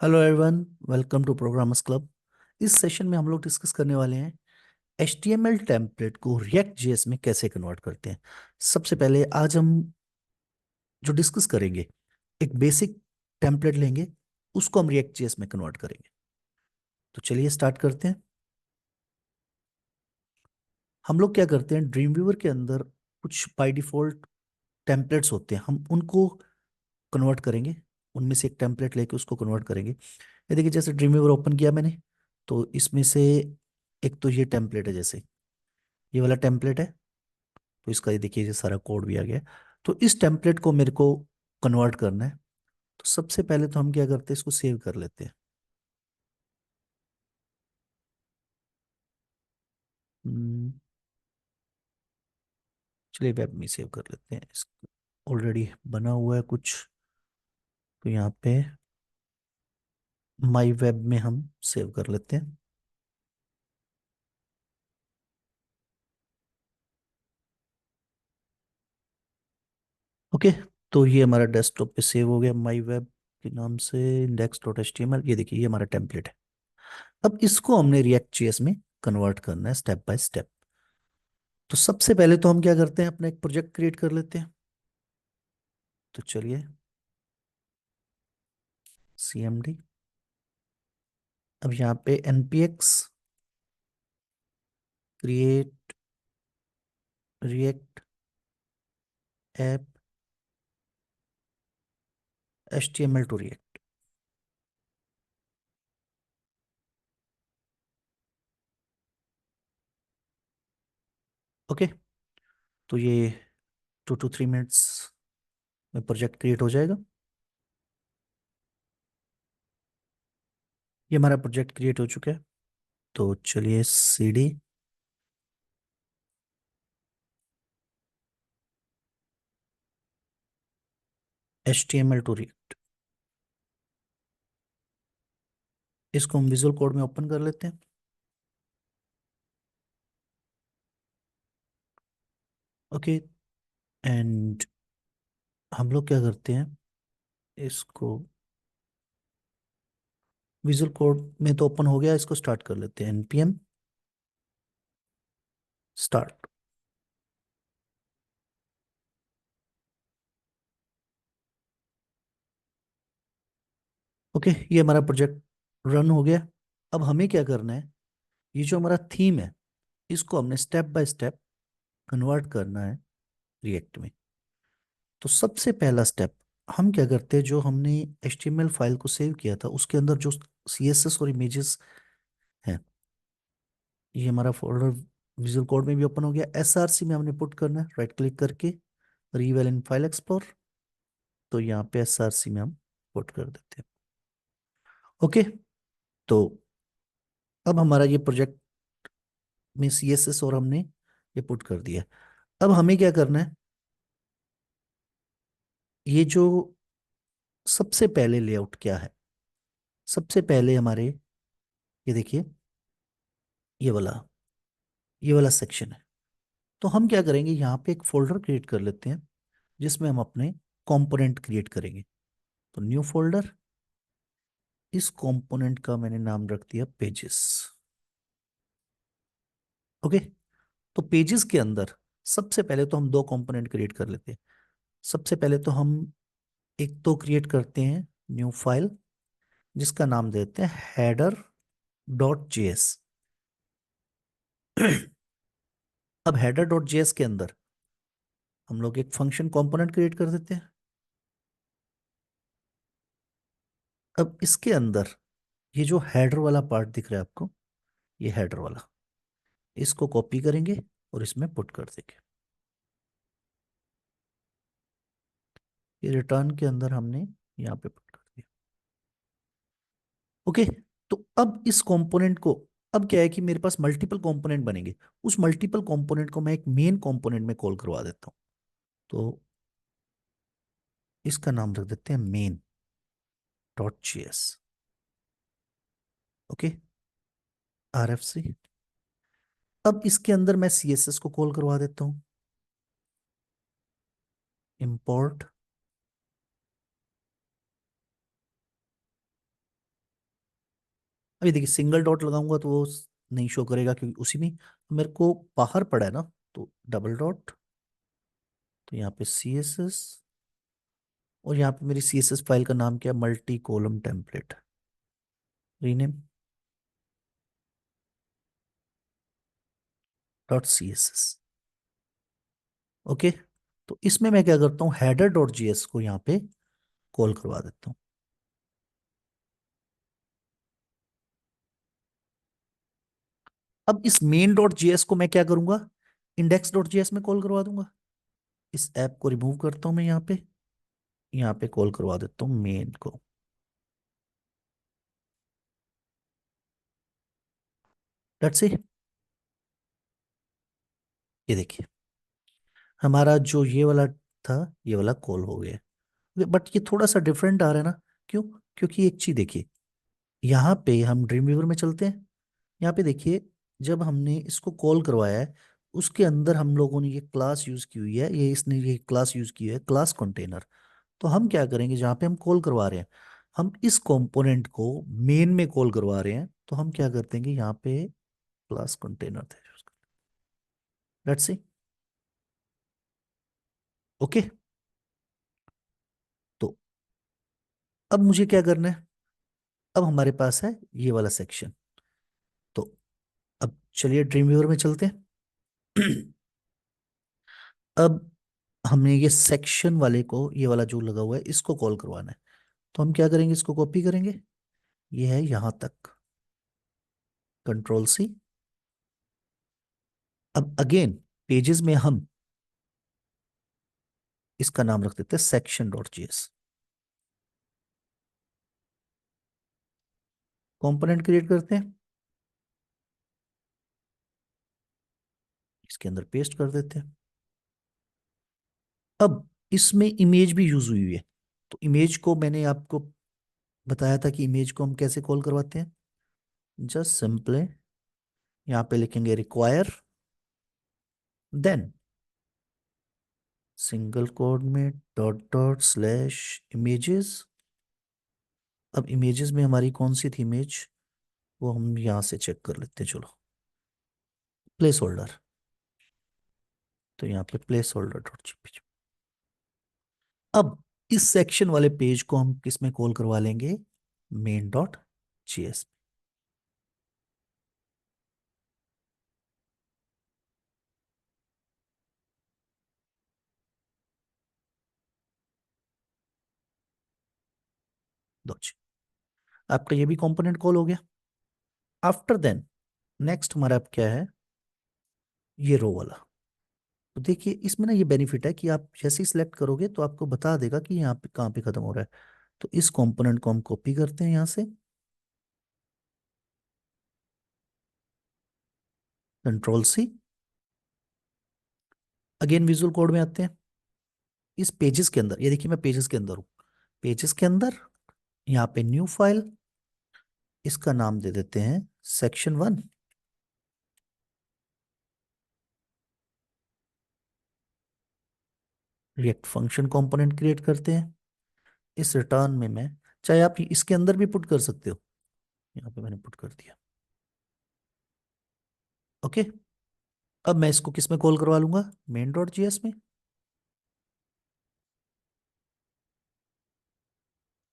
Hello everyone, welcome to programmers club. इस session में हम लोग डिस्कस करने वाले हैं HTML टेम्पलेट को React JS में कैसे कन्वर्ट करते हैं। सबसे पहले आज हम जो डिस्कस करेंगे, एक बेसिक टेम्पलेट लेंगे, उसको हम React JS में कन्वर्ट करेंगे। तो चलिए स्टार्ट करते हैं। हम लोग क्या करते हैं, ड्रीम व्यूअर के अंदर कुछ बाय डिफॉल्ट टेम्पलेट्स होते हैं, हम उनको कन्वर्ट करेंगे। उनमें से एक टेम्पलेट लेके उसको कन्वर्ट करेंगे। ये देखिए, जैसे ड्रीम व्यूअर ओपन किया मैंने, तो इसमें से एक तो ये टेम्पलेट है, जैसे ये वाला टेम्पलेट है। तो इसका ये देखिए, ये सारा कोड भी आ गया है। तो इस टेम्पलेट को मेरे को कन्वर्ट करना है। तो सबसे पहले तो हम क्या करते हैं, इसको सेव कर लेते हैं। हम्म, चलिए वेब में सेव कर लेते हैं। ऑलरेडी बना हुआ है कुछ, तो यहाँ पे माई वेब में हम सेव कर लेते हैं। ओके, तो ये हमारा डेस्कटॉप पे सेव हो गया माई वेब के नाम से, index.html। ये देखिए, ये हमारा टेम्पलेट है। अब इसको हमने रिएक्ट जेएस में कन्वर्ट करना है स्टेप बाय स्टेप। तो सबसे पहले तो हम क्या करते हैं, अपना एक प्रोजेक्ट क्रिएट कर लेते हैं। तो चलिए, CMD। अब यहाँ पे npx create react app HTML to react. Okay, तो ये 2 to 3 मिनट्स में प्रोजेक्ट क्रिएट हो जाएगा। ये हमारा प्रोजेक्ट क्रिएट हो चुका है। तो चलिए, CD HTML टू रिएक्ट, इसको हम विजुअल कोड में ओपन कर लेते हैं। ओके, एंड हम लोग क्या करते हैं, इसको विजुअल कोड में तो ओपन हो गया, इसको स्टार्ट कर लेते हैं। npm start. ओके, ये हमारा प्रोजेक्ट रन हो गया। अब हमें क्या करना है, ये जो हमारा थीम है, इसको हमने स्टेप बाय स्टेप कन्वर्ट करना है रिएक्ट में। तो सबसे पहला स्टेप, हम क्या करते हैं, जो हमने HTML फाइल को सेव किया था, उसके अंदर जो CSS और इमेजेस हैं, ये हमारा फोल्डर विजुअल कोड में भी ओपन हो गया। SRC में हमने पुट करना है, राइट क्लिक करके रीवेल इन फाइल एक्सप्लोर। तो यहाँ पे SRC में हम पुट कर देते हैं। ओके, तो अब हमारा ये प्रोजेक्ट में CSS और हमने ये पुट कर दिया। अब हमें क्या करना है, ये जो सबसे पहले लेआउट क्या है, सबसे पहले हमारे, ये देखिए, ये वाला ये वाला सेक्शन है। तो हम क्या करेंगे, यहाँ पे एक फोल्डर क्रिएट कर लेते हैं, जिसमें हम अपने कंपोनेंट क्रिएट करेंगे। तो न्यू फोल्डर, इस कंपोनेंट का मैंने नाम रख दिया पेजेस। ओके, तो पेजेस के अंदर सबसे पहले तो हम दो कंपोनेंट क्रिएट कर लेते हैं। सबसे पहले तो हम एक तो क्रिएट करते हैं न्यू फाइल, जिसका नाम देते हैं header.js। अब header.js के अंदर हम लोग एक फंक्शन कंपोनेंट क्रिएट कर देते हैं। अब इसके अंदर ये जो हेडर वाला पार्ट दिख रहा है आपको, ये हेडर वाला, इसको कॉपी करेंगे और इसमें पुट कर देंगे। ये रिटर्न के अंदर हमने यहाँ पे पुट कर दिया। ओके, तो अब इस कंपोनेंट को, अब क्या है कि मेरे पास मल्टीपल कंपोनेंट बनेंगे, उस मल्टीपल कंपोनेंट को मैं एक मेन कंपोनेंट में कॉल करवा देता हूँ। तो इसका नाम रख देते हैं main.js। Okay, RFC। अब इसके अंदर मैं CSS को कॉल करवा देता हूँ, import अभी देखिए सिंगल डॉट लगाऊंगा तो वो नहीं शो करेगा क्योंकि उसी में मेरे को बाहर पड़ा है ना। तो डबल डॉट, तो यहाँ पे सी एस एस, और यहाँ पे मेरी सी एस एस फाइल का नाम क्या है, multi column template, rename dot C S S. Okay, तो इसमें मैं क्या करता हूँ, हेडर डॉट जीएस को यहाँ पे कॉल करवा देता हूँ। अब इस मेन डॉट जीएस को मैं क्या करूंगा, इंडेक्स डॉट जीएस में कॉल करवा दूंगा। इस ऐप को रिमूव करता हूं मैं, यहाँ पे कॉल करवा देता हूँ मेन को। लेट्स सी, ये देखिए हमारा जो ये वाला था, ये वाला कॉल हो गया। बट ये थोड़ा सा डिफरेंट आ रहा है ना, क्यों? क्योंकि एक चीज देखिए, यहाँ पे हम ड्रीम व्यूवर में चलते हैं। यहाँ पे देखिए, जब हमने इसको कॉल करवाया है, उसके अंदर हम लोगों ने ये क्लास यूज की हुई है, ये इसने ये क्लास यूज की है, क्लास कंटेनर। तो हम क्या करेंगे, जहाँ पे हम कॉल करवा रहे हैं, हम इस कंपोनेंट को मेन में कॉल करवा रहे हैं, तो हम क्या करते हैं कि यहाँ पे क्लास कंटेनर थे। Let's see. ओके, तो अब मुझे क्या करना है, अब हमारे पास है ये वाला सेक्शन। तो अब चलिए ड्रीम व्यूअर में चलते हैं। अब हमने ये सेक्शन वाले को, ये वाला जो लगा हुआ है, इसको कॉल करवाना है। तो हम क्या करेंगे, इसको कॉपी करेंगे, ये है यहां तक, कंट्रोल सी। अब अगेन पेजेस में हम इसका नाम रख देते हैं section dot GS. Component create करते हैं, इसके अंदर पेस्ट कर देते हैं। अब इसमें इमेज भी यूज हुई है, तो इमेज को मैंने आपको बताया था कि इमेज को हम कैसे कॉल करवाते हैं। जस्ट सिंपली यहाँ पे लिखेंगे रिक्वायर, देन सिंगल कोड में डॉट डॉट स्लैश इमेजेस। अब इमेजेस में हमारी कौन सी थी इमेज, वो हम यहाँ से चेक कर लेते हैं, चलो। प्लेस होल्डर, तो यहाँ पे प्लेस होल्डर डॉट जीपीजी। अब इस सेक्शन वाले पेज को हम किस में कॉल करवा लेंगे, मेन डॉट जीएस। डॉट, आपका ये भी कंपोनेंट कॉल हो गया। आफ्टर देन नेक्स्ट हमारा अब क्या है, ये रो वाला। तो देखिए इसमें ना ये बेनिफिट है कि आप जैसे ही सिलेक्ट करोगे तो आपको बता देगा कि यहाँ पे कहाँ पे खत्म हो रहा है। तो इस कंपोनेंट को हम कॉपी करते हैं यहाँ से, control C. Again visual code में आते हैं, इस पेजेस के अंदर, ये देखिए मैं पेजेस के अंदर हूँ, पेजेस के अंदर यहाँ पे न्यू फाइल, इसका नाम दे देते हैं section 1। React function component create करते हैं। इस रिटर्न में मैं, चाहे आप इसके अंदर भी पुट कर सकते हो, यहाँ पे मैंने पुट कर दिया। ओके, अब मैं इसको किस में कॉल करवा लूंगा, मेन डॉट जीएस में,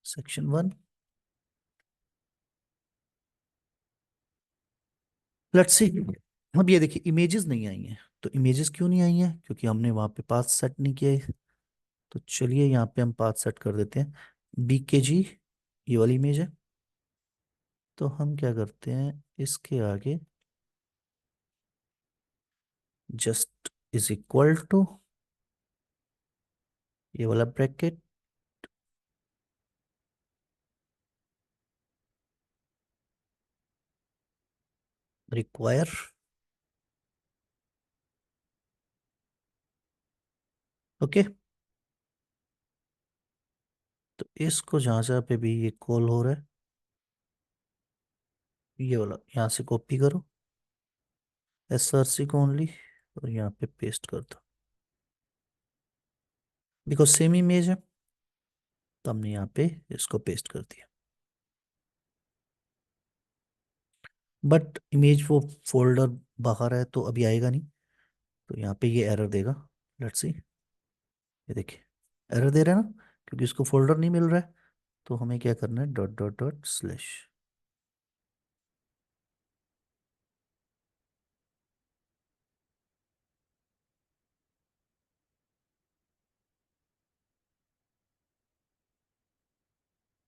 section 1। लेट्स सी, अब ये देखिए इमेजेस नहीं आई हैं। तो इमेजेस क्यों नहीं आई हैं, क्योंकि हमने वहां पे पाथ सेट नहीं किया है। तो चलिए यहाँ पे हम पाथ सेट कर देते हैं, बीकेजी, ये वाली इमेज है। तो हम क्या करते हैं, इसके आगे जस्ट इज इक्वल टू, ये वाला ब्रैकेट, रिक्वायर। ओके, तो इसको जहां जहाँ पे भी ये कॉल हो रहा है, ये वाला यहाँ से कॉपी करो, एसआरसी को ओनली, और यहाँ पे पेस्ट कर दो। बिकॉज सेम इमेज है, तो हमने यहाँ पे इसको पेस्ट कर दिया। बट इमेज वो फोल्डर बाहर है तो अभी आएगा नहीं। तो यहाँ पे ये एरर देगा। Let's see. ये देखिए, एरर दे रहा है ना, क्योंकि इसको फोल्डर नहीं मिल रहा है। तो हमें क्या करना है, dot dot dot slash.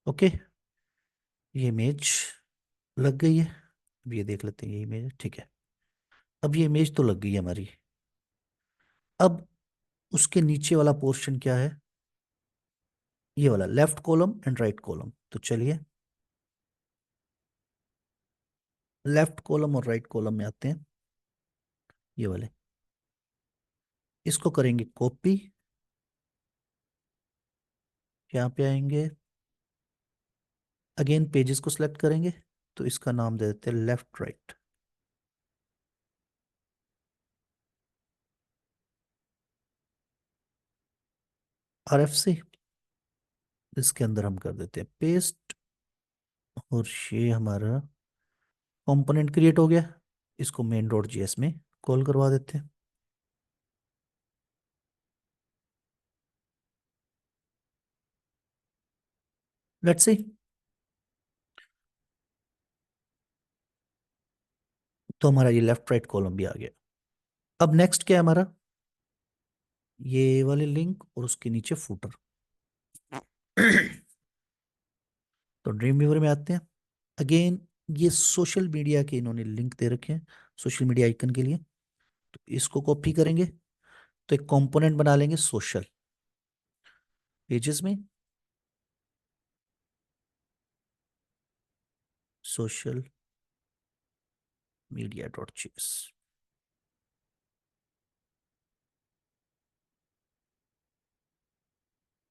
Okay, ये इमेज लग गई है। अब ये देख लेते हैं, ये इमेज ठीक है। अब ये इमेज तो लग गई है हमारी। अब उसके नीचे वाला पोर्शन क्या है, ये वाला left column and right column. तो चलिए लेफ्ट कॉलम और राइट कॉलम में आते हैं, ये वाले। इसको करेंगे कॉपी, यहाँ पे आएंगे, अगेन पेजेस को सिलेक्ट करेंगे। तो इसका नाम दे देते हैं लेफ्ट राइट। RFC, इसके अंदर हम कर देते हैं पेस्ट। और ये हमारा कंपोनेंट क्रिएट हो गया। इसको मेन डॉट जीएस में कॉल करवा देते हैं। Let's see. तो हमारा ये लेफ्ट राइट कॉलम भी आ गया। अब नेक्स्ट क्या है हमारा, ये वाले लिंक और उसके नीचे फूटर। तो ड्रीम व्यूवर में आते हैं। अगेन ये सोशल मीडिया के इन्होंने लिंक दे रखे हैं, सोशल मीडिया आइकन के लिए। तो इसको कॉपी करेंगे, तो एक कंपोनेंट बना लेंगे सोशल पेजेस में, सोशल मीडिया डॉट जेएस।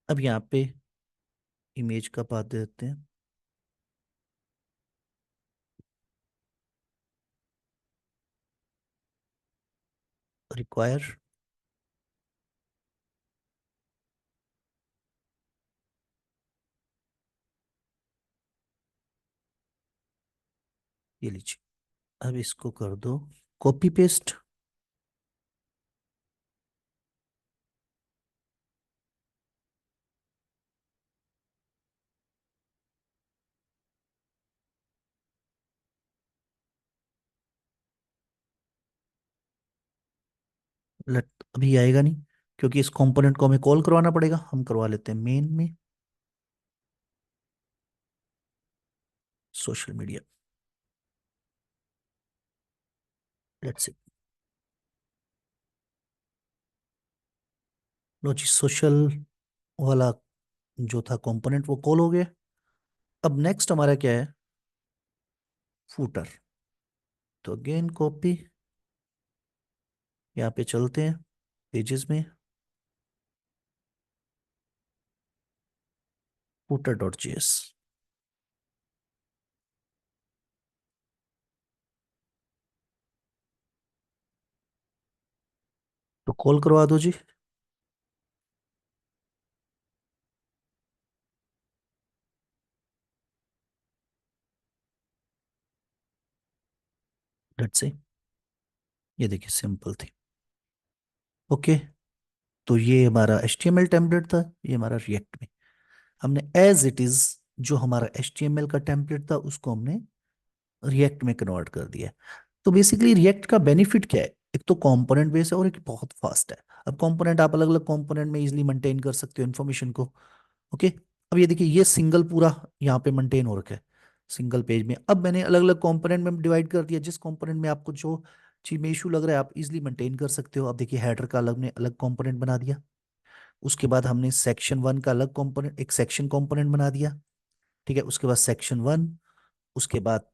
अब यहाँ पे इमेज का पाथ दे देते हैं रिक्वायर। ये लीजिए, अब इसको कर दो कॉपी पेस्ट। लेट, अभी आएगा नहीं, क्योंकि इस कंपोनेंट को हमें कॉल करवाना पड़ेगा। हम करवा लेते हैं मेन में सोशल मीडिया। Let's see. लो जी, सोशल वाला जो था कंपोनेंट वो कॉल हो गया। अब नेक्स्ट हमारा क्या है, फूटर। तो अगेन कॉपी, यहाँ पे चलते हैं पेजेस में, फूटर डॉट जेएस। तो कॉल करवा दो जी। Let's see. ये देखिए सिंपल थी। ओके, तो ये हमारा HTML टेम्पलेट था, ये हमारा रिएक्ट में। हमने एज इट इज जो हमारा HTML का टेम्पलेट था उसको हमने रिएक्ट में कन्वर्ट कर दिया है। तो बेसिकली रिएक्ट का बेनिफिट क्या है, एक तो कंपोनेंट बेस है और एक बहुत फास्ट है। अब कंपोनेंट आप अलग अलग कंपोनेंट में इजीली मेंटेन कर सकते हो इन्फॉर्मेशन को। ओके, अब ये देखिए ये सिंगल पूरा यहाँ पे मेंटेन हो रखा है सिंगल पेज में। अब मैंने अलग अलग कंपोनेंट में डिवाइड कर दिया, जिस कंपोनेंट में आपको जो चीज में इशू लग रहा है आप इजीली मेंटेन कर सकते हो। अब देखिए हेडर का अलग ने अलग कंपोनेंट बना दिया। उसके बाद हमने सेक्शन 1 का अलग कंपोनेंट, एक सेक्शन कंपोनेंट बना दिया। ठीक है, उसके बाद सेक्शन 1, उसके बाद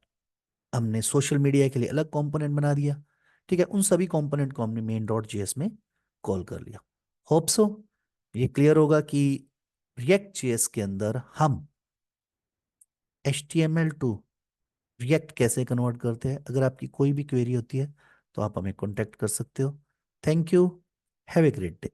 हमने सोशल मीडिया के लिए अलग कंपोनेंट बना दिया। ठीक है, उन सभी कंपोनेंट को हमने मेन डॉट जेएस में कॉल कर लिया। होप सो ये क्लियर होगा कि रिएक्ट जेएस के अंदर हम HTML टू रिएक्ट कैसे कन्वर्ट करते हैं। अगर आपकी कोई भी क्वेरी होती है तो आप हमें कॉन्टेक्ट कर सकते हो। Thank you, have a great day.